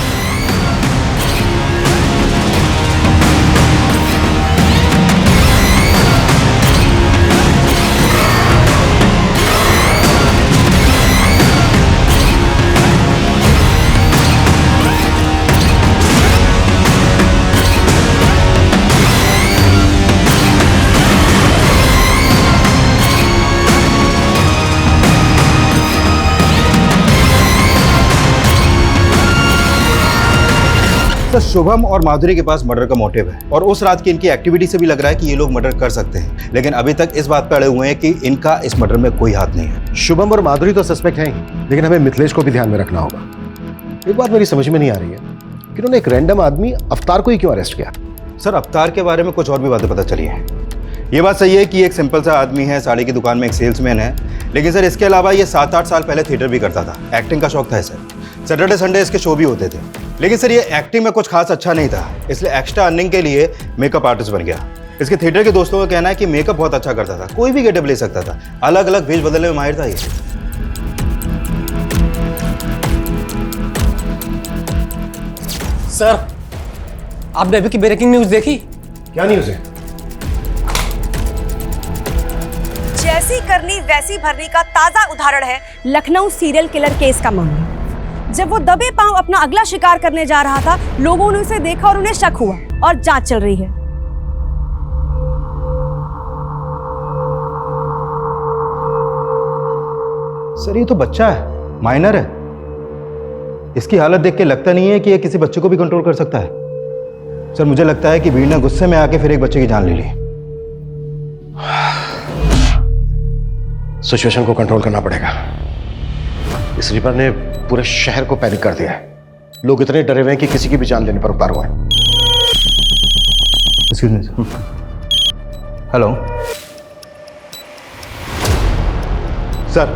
सर शुभम और माधुरी के पास मर्डर का मोटिव है और उस रात की इनकी एक्टिविटी से भी लग रहा है कि ये लोग मर्डर कर सकते हैं, लेकिन अभी तक इस बात पर अड़े हुए हैं कि इनका इस मर्डर में कोई हाथ नहीं है। शुभम और माधुरी तो सस्पेक्ट हैं ही, लेकिन हमें मिथिलेश को भी ध्यान में रखना होगा। एक बात मेरी समझ में नहीं आ रही है कि उन्होंने एक रैंडम आदमी अवतार को ही क्यों अरेस्ट किया। सर अवतार के बारे में कुछ और भी बातें पता चली हैं। ये बात सही है कि एक सिंपल सा आदमी है, साड़ी की दुकान में एक सेल्समैन है, लेकिन सर इसके अलावा ये 7-8 साल पहले थिएटर भी करता था। एक्टिंग का शौक था सर, सैटरडे संडे इसके शो भी होते थे। लेकिन सर ये एक्टिंग में कुछ खास अच्छा नहीं था, इसलिए एक्स्ट्रा अर्निंग के लिए मेकअप आर्टिस्ट बन गया। इसके थिएटर के दोस्तों का कहना है कि मेकअप बहुत अच्छा करता था, कोई भी गेटअप ले सकता था, अलग अलग भेज बदलने में माहिर था ये। सर आपने अभी की ब्रेकिंग न्यूज देखी? क्या न्यूज है? जैसी करनी वैसी भरनी का ताजा उदाहरण है लखनऊ सीरियल किलर केस का मामला। जब वो दबे पांव अपना अगला शिकार करने जा रहा था, लोगों ने उसे देखा और उन्हें शक हुआ और जांच चल रही है। सर ये तो बच्चा है, माइनर है। इसकी हालत देख के लगता नहीं है कि ये किसी बच्चे को भी कंट्रोल कर सकता है। सर मुझे लगता है कि भीड़ ने गुस्से में आके फिर एक बच्चे की जान ले ली। सिचुएशन को कंट्रोल करना पड़ेगा। इस रिपर ने पूरे शहर को पैनिक कर दिया है। लोग इतने डरे हुए हैं कि किसी की भी जान लेने पर उतार हुआ है। Excuse me sir. Hello sir,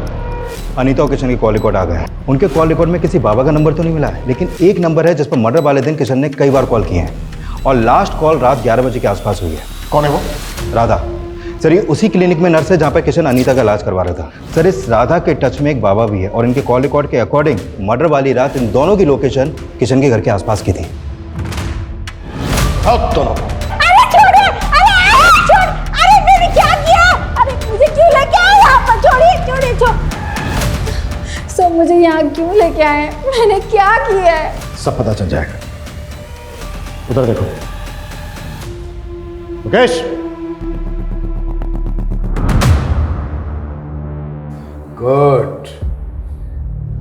Anita और किशन के कॉल रिकॉर्ड आ गए हैं। उनके कॉल रिकॉर्ड में किसी बाबा का नंबर तो नहीं मिला है, लेकिन एक नंबर है जिस पर मर्डर वाले दिन किशन ने कई बार कॉल किए हैं और लास्ट कॉल रात 11 बजे के आसपास हुई है। कौन है वो? राधा। सर ये उसी क्लिनिक में नर्स है जहाँ पर किशन अनीता का इलाज करवा रहा था। सर इस राधा के टच में एक बाबा भी है और इनके कॉल रिकॉर्ड के अकॉर्डिंग मर्डर वाली रात इन दोनों की लोकेशन किशन के घर के आसपास की थी। अब दोनों सब मुझे यहाँ क्यों लेके आए? मैंने क्या किया है? सब पता चल जाएगा। उधर देखो मुकेश। गुड,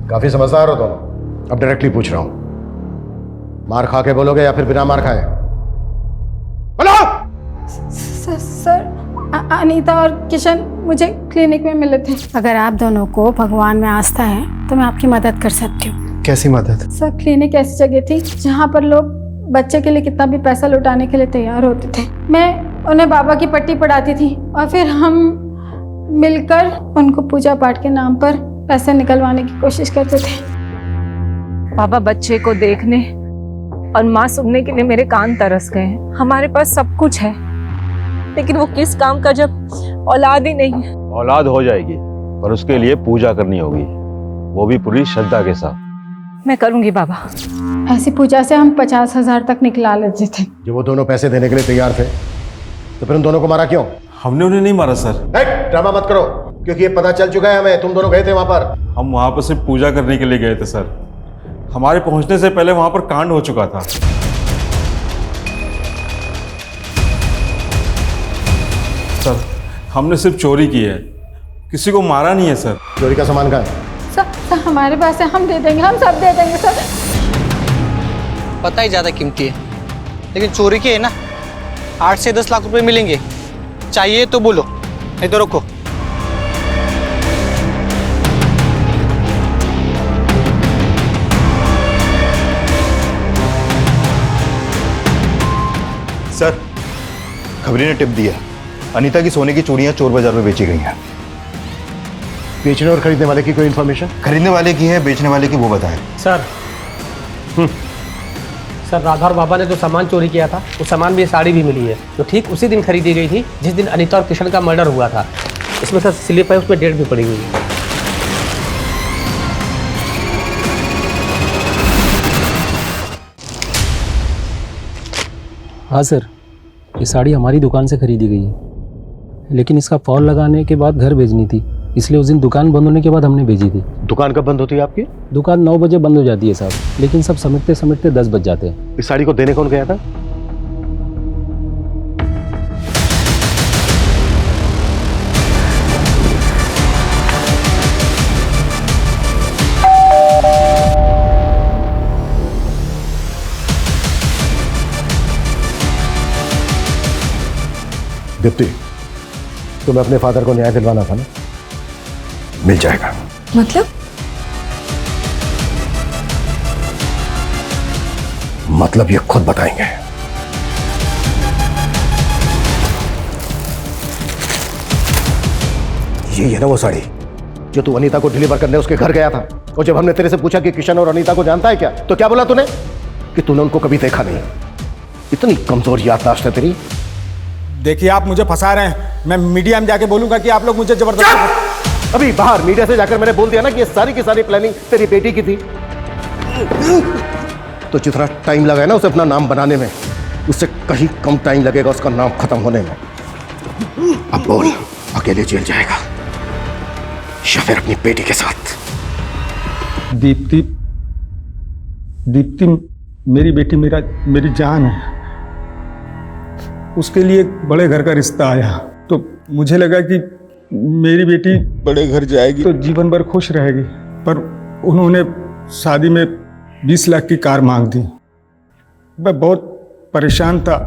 काफी समझदार हो दोनों। अब डायरेक्टली पूछ रहा हूं, मार खा के बोलोगे या फिर बिना मार खाए? बोलो। सर अनीता और किशन मुझे क्लिनिक में मिले थे। अगर आप दोनों को भगवान में आस्था है तो मैं आपकी मदद कर सकती हूँ। कैसी मदद? सर क्लिनिक ऐसी जगह थी जहाँ पर लोग बच्चे के लिए कितना भी पैसा लुटाने के लिए तैयार होते थे। मैं उन्हें बाबा की पट्टी पढ़ाती थी और फिर हम मिलकर उनको पूजा पाठ के नाम पर पैसे निकलवाने की कोशिश करते थे। बाबा बच्चे को देखने और माँ सुनने के लिए मेरे कान तरस गए हैं। हमारे पास सब कुछ है, लेकिन वो किस काम का जब औलाद ही नहीं है। औलाद हो जाएगी, पर उसके लिए पूजा करनी होगी, वो भी पूरी श्रद्धा के साथ। मैं करूंगी बाबा। ऐसी पूजा से हम 50,000 तक निकला लेते थे। जब वो दोनों पैसे देने के लिए तैयार थे तो फिर उन दोनों को मारा क्यों? हमने उन्हें नहीं मारा सर। ड्रामा मत करो, क्योंकि ये पता चल चुका है हमें, तुम दोनों गए थे वहां पर। हम वहां पर सिर्फ पूजा करने के लिए गए थे सर। हमारे पहुंचने से पहले वहां पर कांड हो चुका था। सर हमने सिर्फ चोरी की है, किसी को मारा नहीं है सर। चोरी का सामान कहाँ है? सर हमारे पास है, हम दे देंगे, हम सब दे देंगे सर। पता ही ज़्यादा कीमती है, लेकिन चोरी के है ना 8 से 10 लाख रुपए मिलेंगे। चाहिए तो बोलो, नहीं तो रुको। सर खबरी ने टिप दिया, अनीता की सोने की चूड़ियां चोर बाजार में बेची गई हैं। बेचने और खरीदने वाले की कोई इन्फॉर्मेशन? खरीदने वाले की है, बेचने वाले की वो बताएं। सर सर राधा और बाबा ने जो सामान चोरी किया था, वो सामान भी साड़ी भी मिली है, जो ठीक उसी दिन खरीदी गई थी जिस दिन अनीता और किशन का मर्डर हुआ था। इसमें सर स्लिप है, उसमें डेट भी पड़ी हुई है। हाँ सर, ये साड़ी हमारी दुकान से खरीदी गई है, लेकिन इसका फॉल लगाने के बाद घर भेजनी थी, इसलिए उस दिन दुकान बंद होने के बाद हमने भेजी थी। दुकान कब बंद होती है आपकी? दुकान 9 बजे बंद हो जाती है साहब, लेकिन सब समेटते समेटते 10 बज जाते हैं। इस साड़ी को देने कौन गया था? दीप्ति, तुम्हें अपने फादर को न्याय दिलवाना था ना, मिल जाएगा। मतलब ये खुद बताएंगे। ये है ना वो साड़ी जो तू अनीता को डिलीवर करने उसके घर गया था, और जब हमने तेरे से पूछा कि किशन और अनीता को जानता है क्या, तो क्या बोला तूने? कि तूने उनको कभी देखा नहीं। इतनी कमजोर याददाश्त है तेरी। देखिए आप मुझे फंसा रहे हैं। मैं मीडिया में जाके बोलूंगा कि आप लोग मुझे जबरदस्ती। अभी बाहर मीडिया से जाकर मैंने बोल दिया ना कि ये सारी की सारी प्लानिंग तेरी बेटी की थी। तो जितना टाइम लगा है ना उसे अपना नाम बनाने में, उससे कहीं कम टाइम लगेगा उसका नाम खत्म होने में। अब बोल, अकेले जेल जाएगा या फिर अपनी बेटी के साथ? दीप्ति, दीप्ति मेरी बेटी मेरी जान है। उसके लिए एक बड़े घर का रिश्ता आया तो मुझे लगा कि मेरी बेटी बड़े घर जाएगी तो जीवन भर खुश रहेगी, पर उन्होंने शादी में 20 लाख की कार मांग दी। मैं बहुत परेशान था,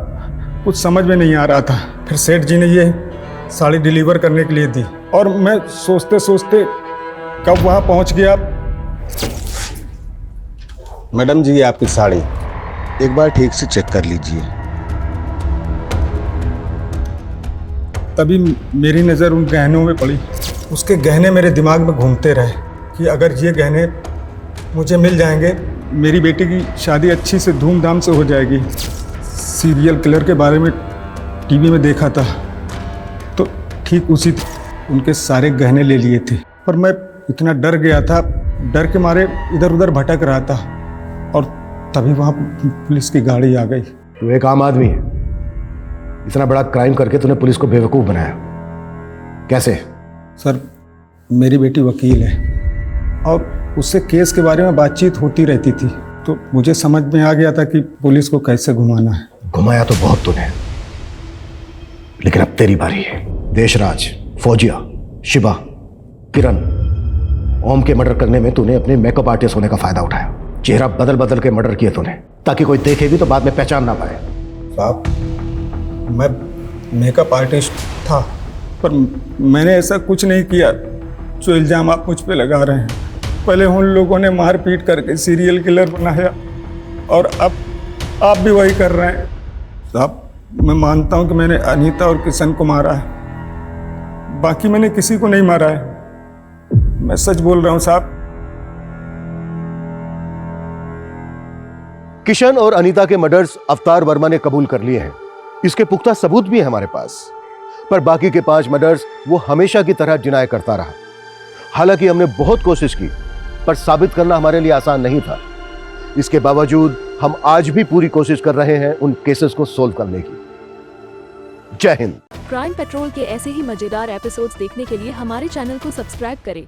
कुछ समझ में नहीं आ रहा था। फिर सेठ जी ने ये साड़ी डिलीवर करने के लिए दी और मैं सोचते सोचते कब वहाँ पहुँच गया। मैडम जी, ये आपकी साड़ी एक बार ठीक से चेक कर लीजिए। तभी मेरी नज़र उन गहनों में पड़ी। उसके गहने मेरे दिमाग में घूमते रहे कि अगर ये गहने मुझे मिल जाएंगे, मेरी बेटी की शादी अच्छी से धूमधाम से हो जाएगी। सीरियल किलर के बारे में टीवी में देखा था तो ठीक उसी उनके सारे गहने ले लिए थे, पर मैं इतना डर गया था, डर के मारे इधर उधर भटक रहा था और तभी वहाँ पुलिस की गाड़ी आ गई। तू एक आम आदमी है, इतना बड़ा क्राइम करके तूने पुलिस को बेवकूफ़ बनाया, कैसे? सर, मेरी बेटी वकील है और उससे केस के बारे में बातचीत होती रहती थी, तो मुझे समझ में आ गया था कि पुलिस को कैसे घुमाना है। घुमाया तो बहुत तूने, लेकिन अब तेरी बारी है। देशराज, फौजिया, शिवा, किरण, ओम के मर्डर करने में तूने अपने मेकअप आर्टिस्ट होने का फायदा उठाया। चेहरा बदल बदल के मर्डर किए तूने ताकि कोई देखे भी तो बाद में पहचान ना पाए। साहब, मैं मेकअप आर्टिस्ट था, पर मैंने ऐसा कुछ नहीं किया जो इल्ज़ाम आप मुझ पे लगा रहे हैं। पहले उन लोगों ने मार पीट करके सीरियल किलर बनाया और अब आप भी वही कर रहे हैं। साहब, मैं मानता हूं कि मैंने अनीता और किशन को मारा है, बाकी मैंने किसी को नहीं मारा है। मैं सच बोल रहा हूं साहब। किशन और अनीता के मर्डर्स अवतार वर्मा ने कबूल कर लिए हैं, इसके पुख्ता सबूत भी है हमारे पास। पर बाकी के 5 मर्डर्स वो हमेशा की तरह डिनाई करता रहा। हालांकि हमने बहुत कोशिश की, पर साबित करना हमारे लिए आसान नहीं था। इसके बावजूद हम आज भी पूरी कोशिश कर रहे हैं उन केसेस को सोल्व करने की। जय हिंद। क्राइम पेट्रोल के ऐसे ही मजेदार एपिसोड्स देखने के लिए हमारे चैनल को सब्सक्राइब करें